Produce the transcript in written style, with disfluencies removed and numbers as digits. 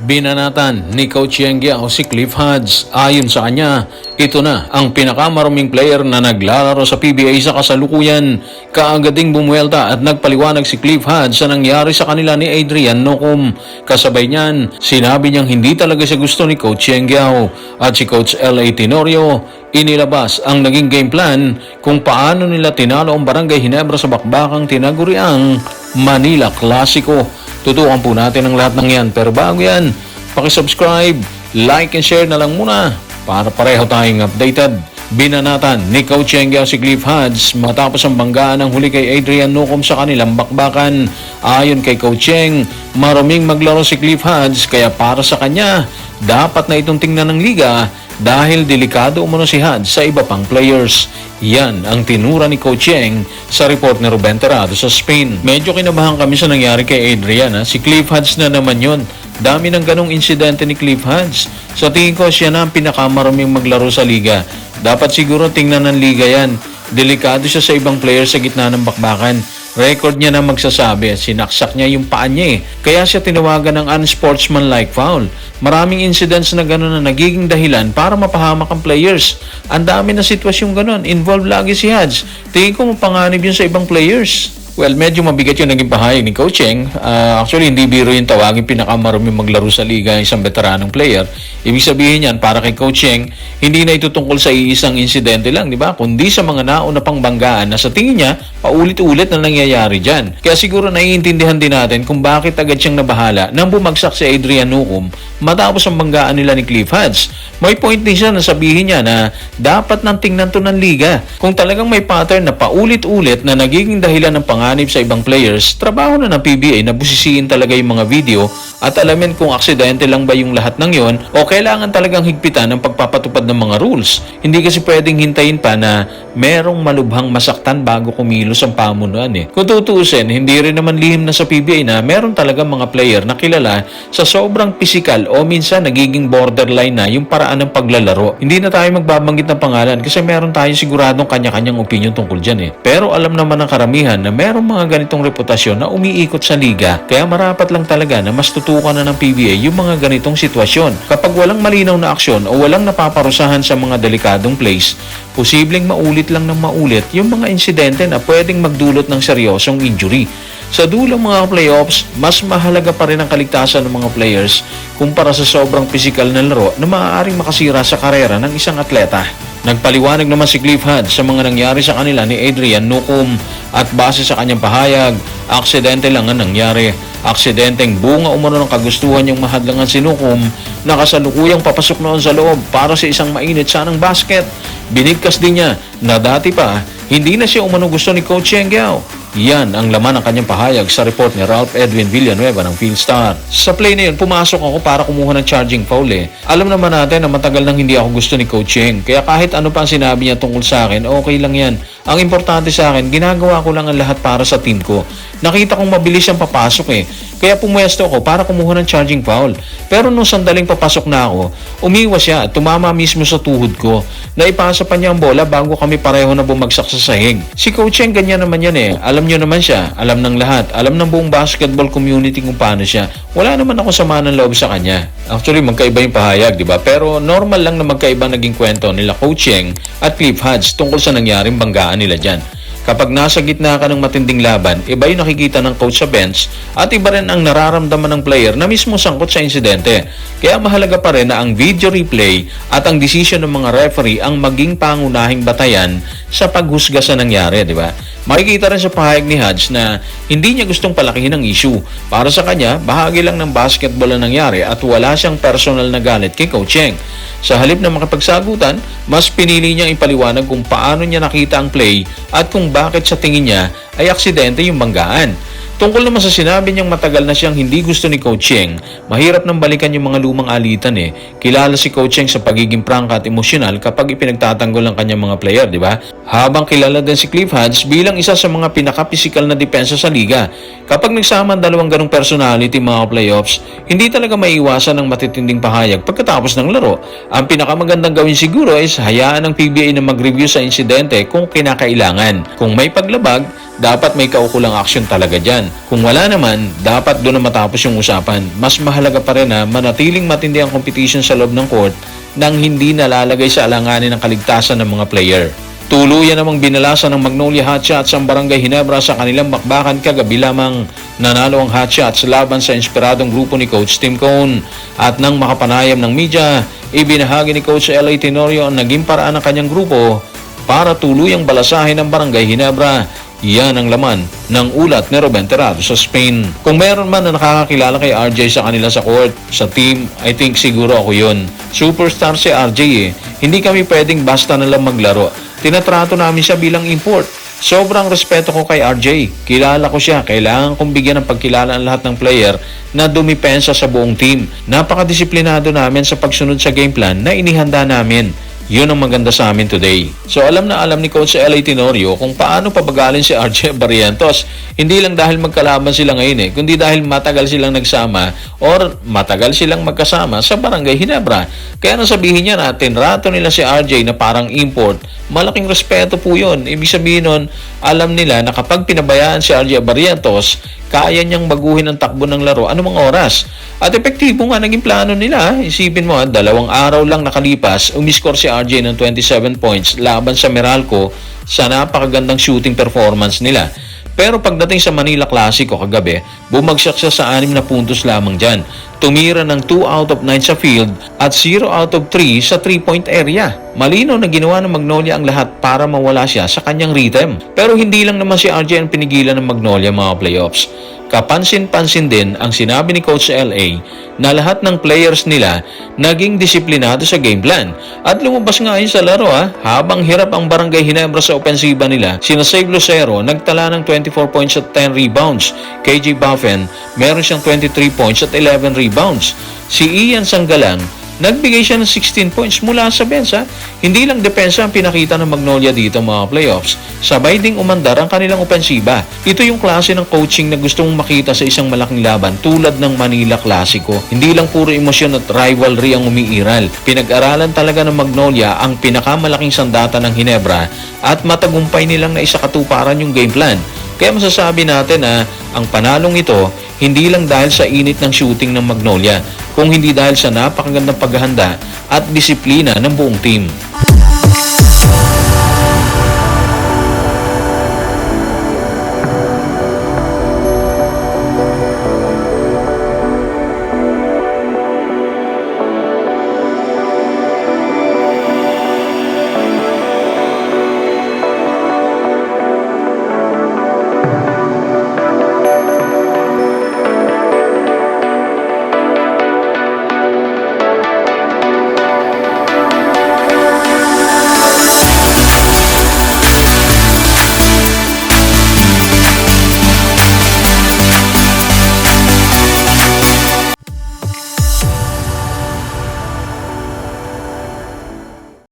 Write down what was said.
Binanatan ni Coach Yengia o si Cliff Hodge. Ayon sa kanya, ito na ang pinakamaruming player na naglalaro sa PBA sa kasalukuyan. Kaagad ding bumuelta at nagpaliwanag si Cliff Hodge sa nangyari sa kanila ni Adrian Nocum. Kasabay niyan, sinabi niyang hindi talaga siya gusto ni Coach Yengia at si Coach L.A. Tenorio. Inilabas ang naging game plan kung paano nila tinalo ang Barangay Ginebra sa bakbakang tinaguriang Manila Clasico. Tutukan po natin ang lahat ng yan. Pero bago yan, pakisubscribe, like and share na lang muna para pareho tayong updated. Binanatan ni Coach Yengia si Cliff Hodge matapos ang banggaan ng huli kay Adrian Nocum sa kanilang bakbakan. Ayon kay Coach Yeng, maruming maglaro si Cliff Hodge kaya para sa kanya, dapat na itong tingnan ng liga dahil delikado umano si Hodge sa iba pang players. Yan ang tinura ni Coach Yeng sa report ni Ruben Terrado sa Spain. Medyo kinabahan kami sa nangyari kay Adrian. Si Cliff Hodge na naman yon. Dami ng ganong insidente ni Cliff Hodge. Sa tingin ko siya na ang pinakamaruming maglaro sa liga. Dapat siguro tingnan ng liga yan. Delikado siya sa ibang players sa gitna ng bakbakan. Record niya na magsasabi, sinaksak niya yung paa niya Kaya siya tinawagan ng unsportsmanlike foul. Maraming incidents na gano'n na nagiging dahilan para mapahamak ang players. Ang dami na sitwasyong gano'n. Involved lagi si Hodge. Tingin ko mapanganib yun sa ibang players. Well, medyo mabigat yung naging pahayag ni Coach Yeng. Actually, hindi biro yung tawagin pinakamaruming maglaro sa liga isang veteranong player. Ibig sabihin yan, para kay Coach Yeng, hindi na ito tungkol sa iisang insidente lang, di ba? Kundi sa mga nauna pang banggaan na sa tingin niya, paulit-ulit na nangyayari dyan. Kaya siguro naiintindihan din natin kung bakit agad siyang nabahala nang bumagsak si Adrian Nocum matapos ang banggaan nila ni Cliff Hodge. May point din siya na sabihin niya na dapat nang tingnan to ng liga. Kung talagang may pattern na paulit-ulit na nagiging dahilan ng panganib sa ibang players, trabaho na ng PBA na busisiin talaga yung mga video at alamin kung aksidente lang ba yung lahat ng yon o kailangan talagang higpitan ng pagpapatupad ng mga rules. Hindi kasi pwedeng hintayin pa na merong malubhang masaktan bago kumilos ang pamunuan Kung tutuusin, hindi rin naman lihim na sa PBA na meron talaga mga player na kilala sa sobrang pisikal o minsan nagiging borderline na yung paraan ng paglalaro. Hindi na tayo magbabanggit ng pangalan kasi meron tayo siguradong kanya-kanyang opinion tungkol dyan Pero alam naman ng karamihan na merong mga ganitong reputasyon na umiikot sa liga. Kaya marapat lang talaga na mas tutukan na ng PBA yung mga ganitong sitwasyon. Kapag walang malinaw na aksyon o walang napaparusahan sa mga delikadong plays, posibleng maulit lang ng maulit yung mga insidente na pwedeng magdulot ng seryosong injury. Sa dulo mga playoffs, mas mahalaga pa rin ang kaligtasan ng mga players kumpara sa sobrang pisikal na laro na maaaring makasira sa karera ng isang atleta. Nagpaliwanag naman si Cliff Hodge sa mga nangyari sa kanila ni Adrian Nocum at base sa kanyang pahayag, aksidente lang ang nangyari. Aksidenteng bunga umano ng kagustuhan niyang mahadlangan si Nocum na kasalukuyang papasok noon sa loob para sa isang mainit sanang basket. Binigkas din niya na dati pa, hindi na siya umano gusto ni Coach Yengia. Yan ang laman ng kanyang pahayag sa report ni Ralph Edwin Villanueva ng Philstar. Sa play na yun, pumasok ako para kumuha ng charging foul Alam naman natin na matagal nang hindi ako gusto ni Coach Yeng. Kaya kahit ano pa ang sinabi niya tungkol sa akin, okay lang yan. Ang importante sa akin, ginagawa ko lang ang lahat para sa team ko. Nakita kong mabilis siyang papasok Kaya pumuesto ako para kumuha ng charging foul. Pero nung sandaling papasok na ako, umiwas siya at tumama mismo sa tuhod ko. Naipasa pa niya ang bola bago kami pareho na bumagsak sa sahig. Si Coach Yeng ganyan naman yan Alam niyo naman siya, alam ng lahat, alam ng buong basketball community kung paano siya. Wala naman ako sama ng loob sa kanya. Actually, magkaiba yung pahayag, di ba? Pero normal lang na magkaiba naging kwento nila Coach Yeng at Cliff Hodge tungkol sa nangyaring banggaan nila dyan. Kapag nasa gitna ka ng matinding laban, iba yung nakikita ng coach sa bench at iba rin ang nararamdaman ng player na mismo sangkot sa insidente. Kaya mahalaga pa rin na ang video replay at ang decision ng mga referee ang maging pangunahing batayan sa paghusga sa nangyari, di ba? Makikita rin sa pahayag ni Hodge na hindi niya gustong palakihin ang issue. Para sa kanya, bahagi lang ng basketball ang nangyari at wala siyang personal na galit kay Coach Yeng. Sa halip na makipagsagutan, mas pinili niyang ipaliwanag kung paano niya nakita ang play at kung bakit sa tingin niya ay aksidente yung banggaan. Tungkol naman sa sinabi niyang matagal na siyang hindi gusto ni Coach Yeng, mahirap nang balikan yung mga lumang alitan Kilala si Coach Yeng sa pagiging prangka at emosyonal kapag ipinagtatanggol ang kanyang mga player, di ba? Habang kilala din si Cliff Hodge bilang isa sa mga pinaka-pisikal na depensa sa liga. Kapag nagsama ang dalawang ganong personality mga playoffs, hindi talaga maiiwasan ng matitinding pahayag pagkatapos ng laro. Ang pinakamagandang gawin siguro ay hayaan ng PBA na mag-review sa insidente kung kinakailangan. Kung may paglabag, dapat may kaukulang aksyon talaga dyan. Kung wala naman, dapat doon na matapos yung usapan. Mas mahalaga pa rin na manatiling matindi ang competition sa loob ng court nang hindi nalalagay sa alanganin ng kaligtasan ng mga player. Tuluyan namang binalasan ng Magnolia Hotshots ang Barangay Ginebra sa kanilang bakbakan kagabi lamang. Nanalo ang Hotshots laban sa inspiradong grupo ni Coach Tim Cone. At nang makapanayam ng media, ibinahagi ni Coach L.A. Tenorio ang naging paraan ng kanyang grupo para tuluyang balasahin ang Barangay Ginebra. Yan ang laman ng ulat ni Ruben Terrado sa Spain. Kung meron man na nakakakilala kay RJ sa kanila sa court, sa team, I think siguro ako yun. Superstar si RJ eh. Hindi kami pwedeng basta na lang maglaro. Tinatrato namin siya bilang import. Sobrang respeto ko kay RJ. Kilala ko siya. Kailangan kong bigyan ng pagkilala ang lahat ng player na dumipensa sa buong team. Napakadisiplinado namin sa pagsunod sa game plan na inihanda namin. Yun ang maganda sa amin today. So alam na alam ni Coach L.A. Tenorio kung paano pabagalin si RJ Barrientos. Hindi lang dahil magkalaban sila ngayon kundi dahil matagal silang nagsama or matagal silang magkasama sa Barangay Ginebra. Kaya nang sabihin niya na tinrato nila si RJ na parang import, malaking respeto po yun. Ibig sabihin nun, alam nila na kapag pinabayaan si RJ Barrientos, kaya niyang baguhin ang takbo ng laro anumang oras. At epektibo nga naging plano nila. Isipin mo, 2 araw lang nakalipas, umiscore si RJ ng 27 points laban sa Meralco sa napakagandang shooting performance nila. Pero pagdating sa Manila Classico kagabi, bumagsak siya sa 6 na puntos lamang dyan. Tumira ng 2 out of 9 sa field at 0 out of 3 sa 3-point area. Malino na ginawa ng Magnolia ang lahat para mawala siya sa kanyang rhythm. Pero hindi lang naman si RJ ang pinigilan ng Magnolia mga playoffs. Kapansin-pansin din ang sinabi ni Coach L.A. na lahat ng players nila naging disiplinado sa game plan. At lumabas nga yun sa laro habang hirap ang Barangay Ginebra sa opensiba nila, sina Save Lucero nagtala ng 24 points at 10 rebounds. KJ Buffen meron siyang 23 points at 11 rebounds. Si Ian Sanggalang nagbigay siya ng 16 points mula sa bench. Hindi lang depensa ang pinakita ng Magnolia dito mga playoffs. Sabay ding umandar ang kanilang opensiba. Ito yung klase ng coaching na gusto mong makita sa isang malaking laban tulad ng Manila Classico. Hindi lang puro emosyon at rivalry ang umiiral. Pinag-aralan talaga ng Magnolia ang pinakamalaking sandata ng Ginebra at matagumpay nilang naisakatuparan yung game plan. Kaya masasabi natin na ang panalong ito hindi lang dahil sa init ng shooting ng Magnolia, kung hindi dahil sa napakagandang paghahanda at disiplina ng buong team.